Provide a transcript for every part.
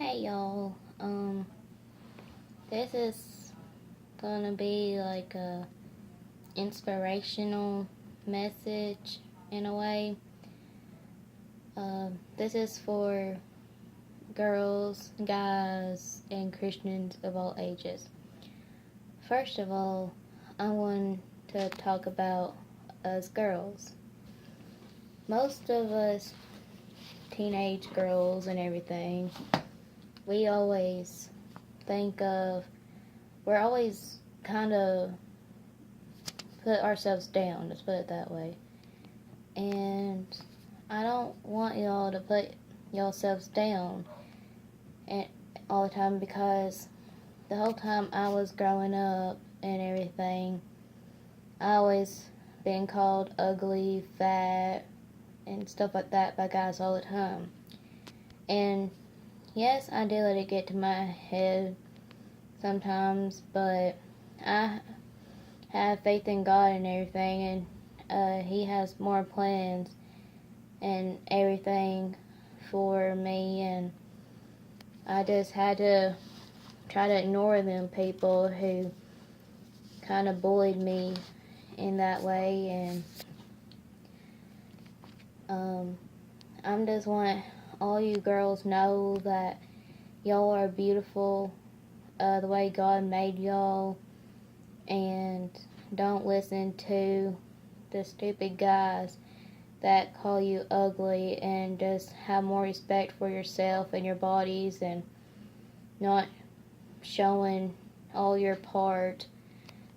Hey y'all, this is gonna be like a inspirational message in a way. This is for girls, guys, and Christians of all ages. First of all, I want to talk about us girls. Most of us teenage girls and everything, we always think of we're always kind of put ourselves down, let's put it that way. And I don't want y'all to put yourselves down and all the time, because the whole time I was growing up and everything, I always been called ugly, fat, and stuff like that by guys all the time. And yes, I do let it get to my head sometimes, but I have faith in God and everything, and He has more plans and everything for me, and I just had to try to ignore them people who kind of bullied me in that way, and I'm just want all you girls know that y'all are beautiful the way God made y'all, and don't listen to the stupid guys that call you ugly, and just have more respect for yourself and your bodies, and not showing all your part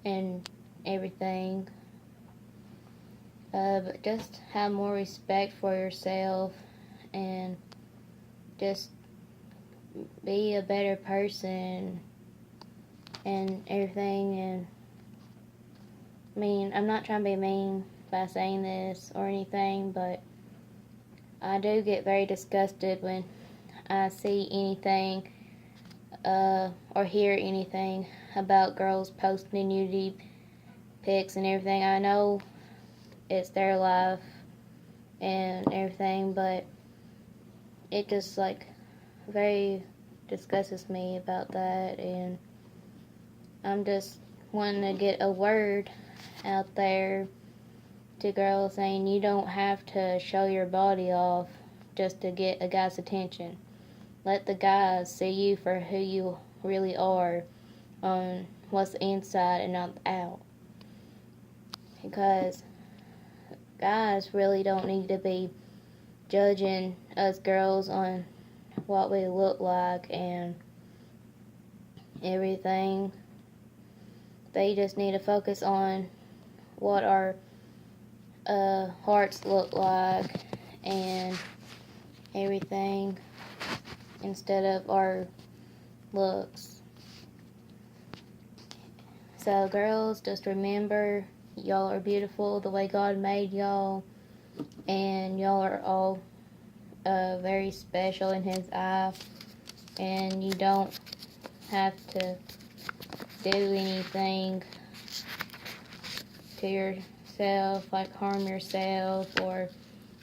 and everything. But just have more respect for yourself and just be a better person and everything. And I'm not trying to be mean by saying this or anything, but I do get very disgusted when I see anything or hear anything about girls posting nudity pics and everything. I know it's their life and everything, but it just very disgusts me about that, and I'm just wanting to get a word out there to girls saying you don't have to show your body off just to get a guy's attention. Let the guys see you for who you really are, on what's the inside and not the out. Because guys really don't need to be judging us girls on what we look like and everything. They just need to focus on what our hearts look like and everything, instead of our looks. So girls, just remember, y'all are beautiful the way God made y'all, and y'all are all very special in His eye, and you don't have to do anything to yourself, like harm yourself or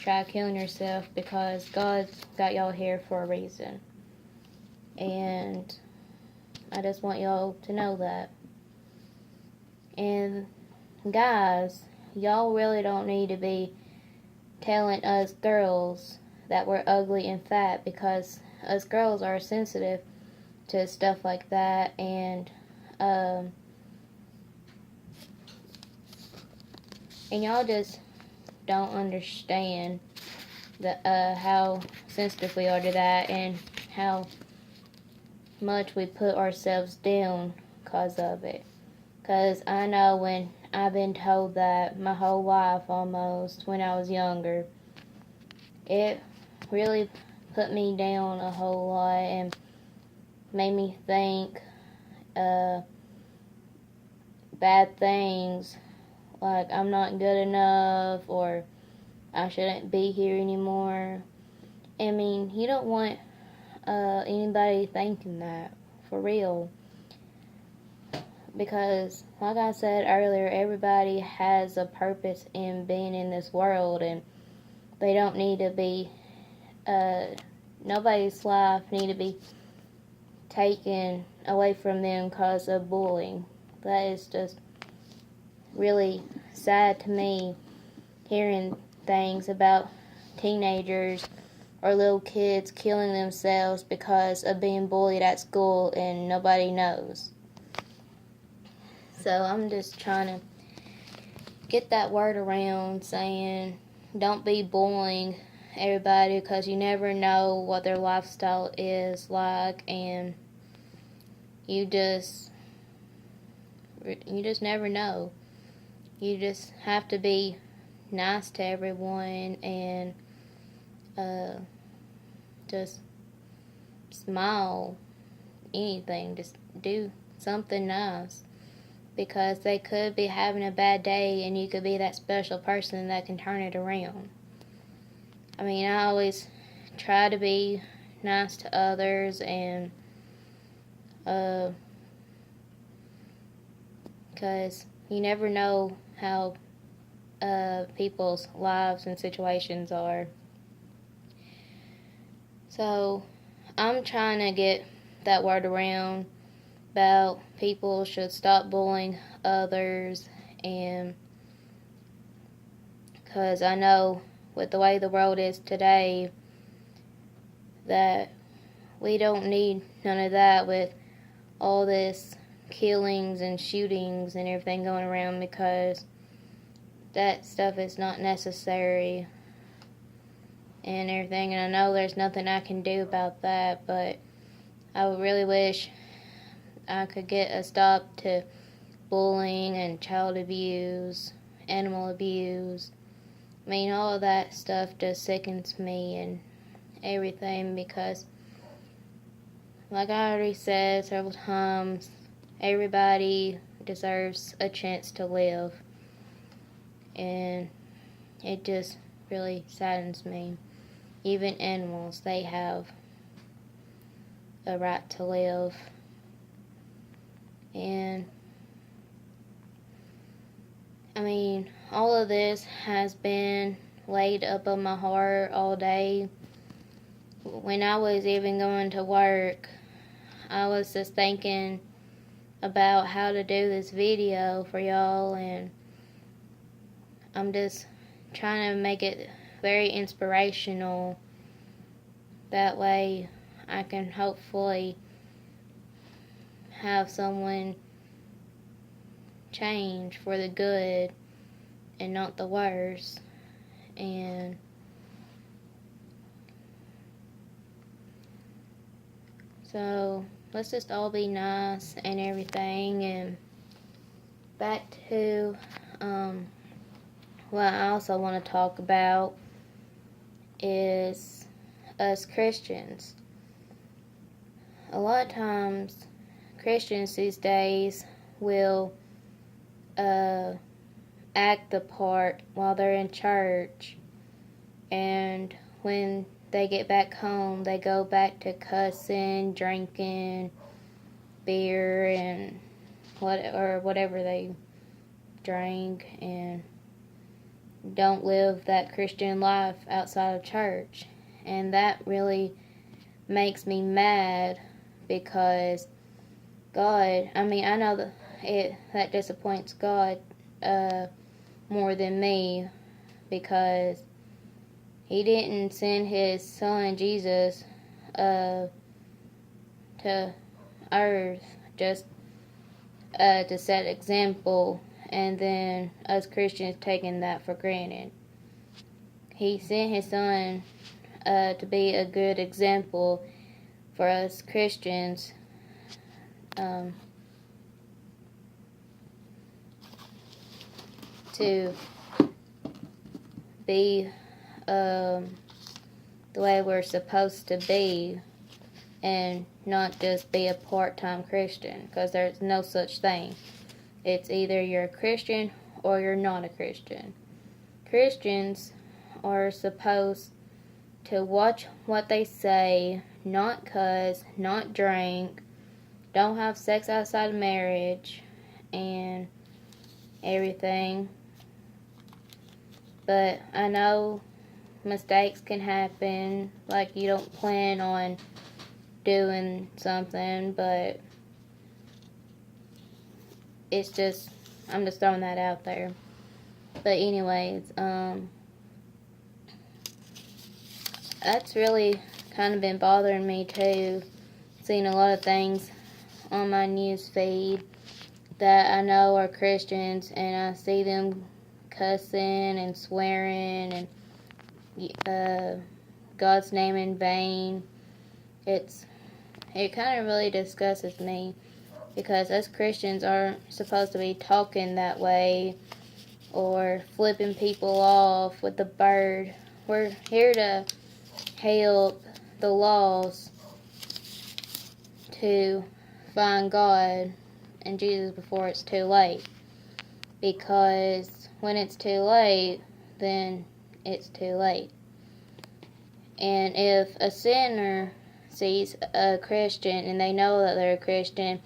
try killing yourself, because God's got y'all here for a reason. And I just want y'all to know that. And guys, y'all really don't need to be telling us girls that we're ugly and fat, because us girls are sensitive to stuff like that, and y'all just don't understand how sensitive we are to that, and how much we put ourselves down because of it. Because I know when I've been told that my whole life almost when I was younger, it really put me down a whole lot and made me think bad things, like I'm not good enough, or I shouldn't be here anymore. You don't want anybody thinking that, for real. Because, like I said earlier, everybody has a purpose in being in this world, and they don't need to be, nobody's life need to be taken away from them because of bullying. That is just really sad to me, hearing things about teenagers or little kids killing themselves because of being bullied at school and nobody knows. So I'm just trying to get that word around, saying don't be bullying everybody, because you never know what their lifestyle is like, and you just never know. You just have to be nice to everyone and just smile, anything, just do something nice, because they could be having a bad day and you could be that special person that can turn it around. I mean, I always try to be nice to others, and because you never know how people's lives and situations are. So I'm trying to get that word around about people should stop bullying others, and because I know with the way the world is today that we don't need none of that with all this killings and shootings and everything going around, because that stuff is not necessary and everything, and I know there's nothing I can do about that, but I would really wish I could get a stop to bullying and child abuse, animal abuse. I mean, all of that stuff just sickens me and everything, because like I already said several times, everybody deserves a chance to live, and it just really saddens me. Even animals, they have a right to live. And I mean, all of this has been laid up on my heart all day. When I was even going to work, I was just thinking about how to do this video for y'all, and I'm just trying to make it very inspirational. That way I can hopefully have someone change for the good and not the worse. And so let's just all be nice and everything. And back to what I also want to talk about is us Christians. A lot of times Christians these days will act the part while they're in church, and when they get back home they go back to cussing, drinking beer and whatever they drink, and don't live that Christian life outside of church. And that really makes me mad, because God, I mean, I know that disappoints God more than me, because He didn't send His Son Jesus to earth just to set example, and then us Christians taking that for granted. He sent His Son to be a good example for us Christians, to be the way we're supposed to be, and not just be a part-time Christian, because there's no such thing. It's either you're a Christian or you're not a Christian. Christians are supposed to watch what they say, not cuss, not drink, don't have sex outside of marriage, and everything. But I know mistakes can happen, like you don't plan on doing something, but it's just, I'm just throwing that out there. But anyways, that's really kind of been bothering me too, seeing a lot of things on my news feed that I know are Christians, and I see them cussing and swearing and God's name in vain. It kind of really disgusts me, because us Christians aren't supposed to be talking that way or flipping people off with the bird. We're here to help the lost to find God and Jesus before it's too late. Because when it's too late, then it's too late. And if a sinner sees a Christian and they know that they're a Christian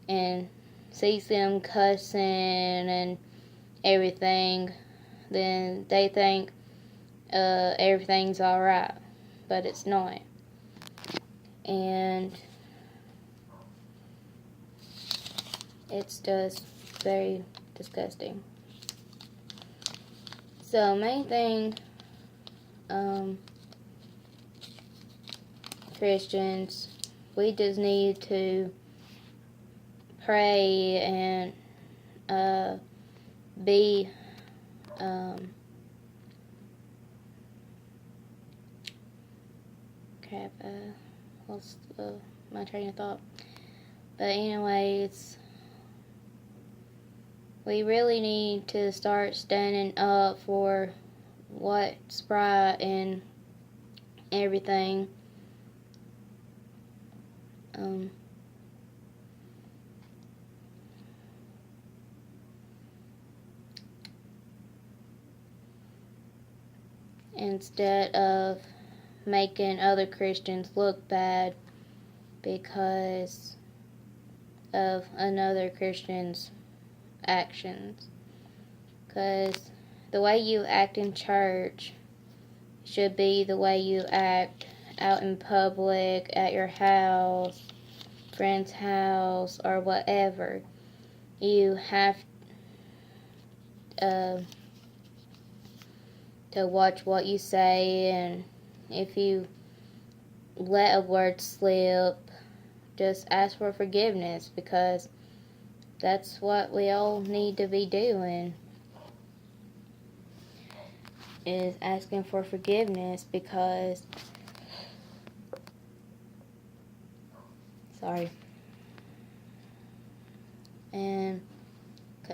and sees them cussing and everything, then they think everything's alright, but it's not. And it's just very disgusting. So main thing, Christians, we just need to pray and be what's my train of thought? But anyways, we really need to start standing up for what's right and everything. Instead of making other Christians look bad because of another Christian's actions. Because the way you act in church should be the way you act out in public, at your house, friend's house, or whatever. You have to watch what you say, and if you let a word slip, just ask for forgiveness, because that's what we all need to be doing, is asking for forgiveness. Because and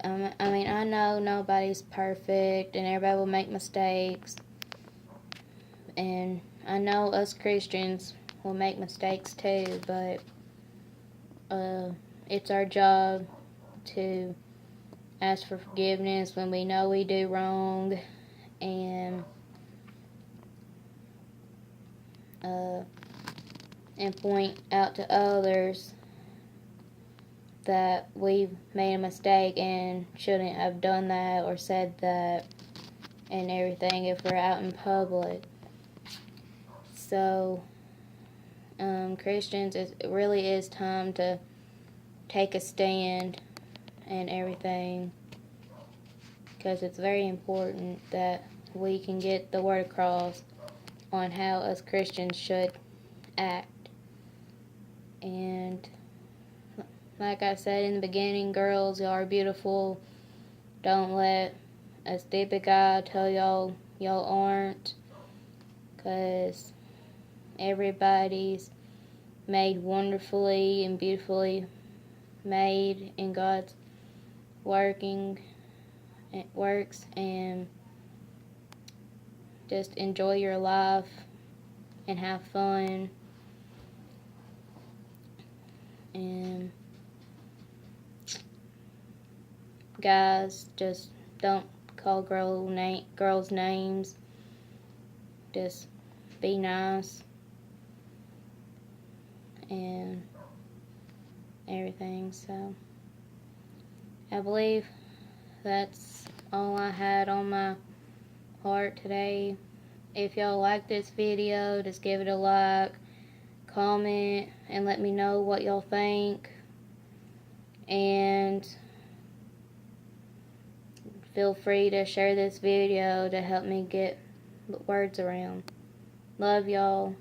I mean, I know nobody's perfect and everybody will make mistakes, and I know us Christians will make mistakes too, but it's our job to ask for forgiveness when we know we do wrong, and point out to others that we've made a mistake and shouldn't have done that or said that and everything if we're out in public. So Christians, it really is time to take a stand and everything, because it's very important that we can get the word across on how us Christians should act. And like I said in the beginning, girls, y'all are beautiful. Don't let a stupid guy tell y'all aren't, because everybody's made wonderfully and beautifully made in God's works, and just enjoy your life and have fun. And guys, just don't call girls names. Just be nice and everything. So I believe that's all I had on my heart today. If y'all like this video, just give it a like, comment and let me know what y'all think. And feel free to share this video to help me get words around. Love y'all.